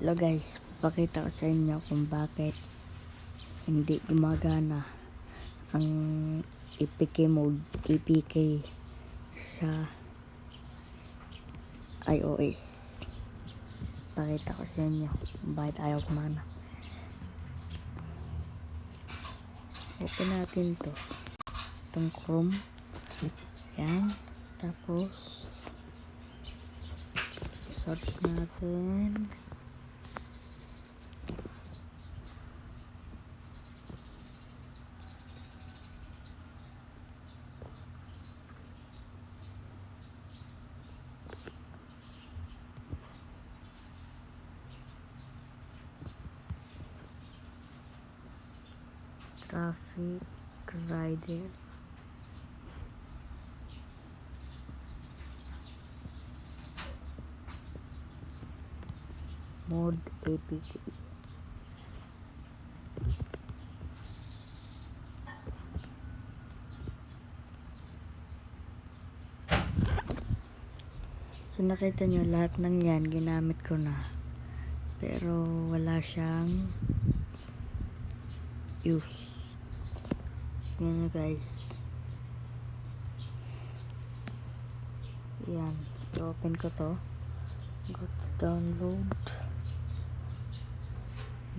Hello guys, pakita ko sa inyo kung bakit hindi gumagana ang APK sa iOS. Pakita ko sa inyo kung bakit ayaw gumana. Open natin to, itong Chrome. Yan, tapos search natin Traffic Rider. Mode APK. So nakita nyo, lahat ng yan ginamit ko na, pero wala siyang use. Yan guys, yan, i-open ko to, go to download,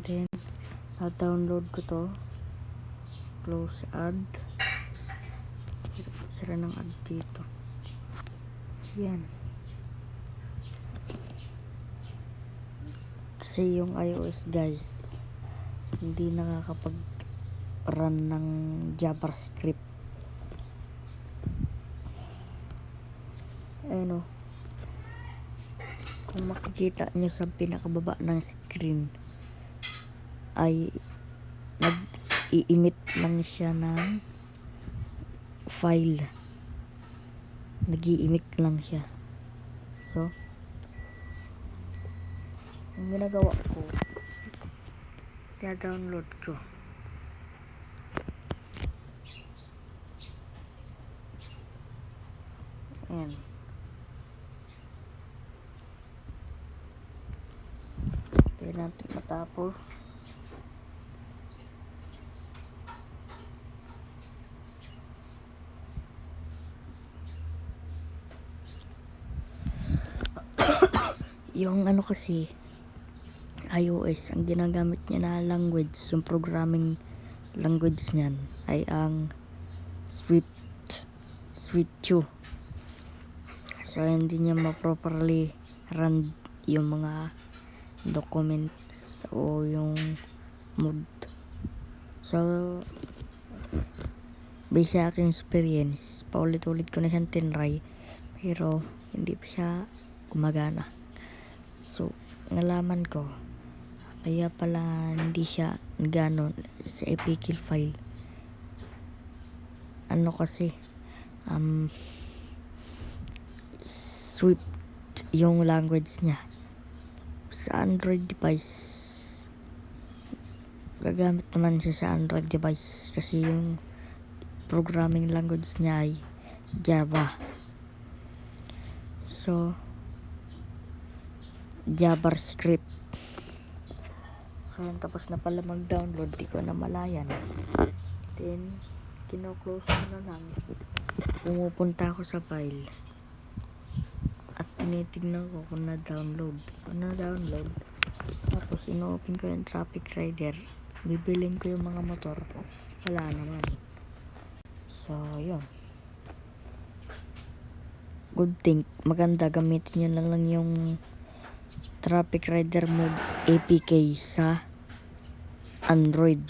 then download ko to, close ad, sira ng ad dito. Yan, kasi yung iOS guys hindi nakakapag run ng JavaScript. Ano, kung makikita nyo sa pinakababa ng screen ay nag-i-emit lang siya ng file, nag-i-emit lang siya. So ang ginagawa ko, download ko. Ayan, hindi natin matapos. Yung ano kasi iOS, ang ginagamit niya na language, yung programming language niyan ay ang Swift 2. So hindi niya ma-properly run yung mga documents o yung mode. So based sa aking experience, paulit-ulit ko na siyang tinry, pero hindi pa siya gumagana. So nalaman ko, kaya pala hindi siya gano'n sa APK file. Ano kasi, Swift yung language niya. Sa Android device, gagamit naman siya sa Android device kasi yung programming language niya ay Java. So JavaScript. So tapos na pala mag-download, di ko na malayan. Then kino-close ko na lang. Pumupunta ako sa file at tinitignan ko kung na-download. Tapos ino-open ko yung Traffic Rider, bibilin ko yung mga motor, wala naman. So yun, good thing, maganda gamitin nyo na lang yung Traffic Rider mode APK sa Android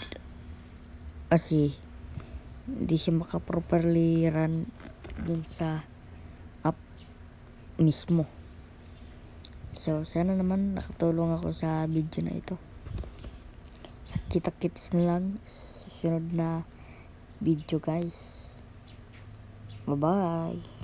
kasi hindi siya maka-properly run dun sa app mismo. So sana naman nakatulong ako sa video na ito. Kita-kits na lang susunod na video guys. Bye bye.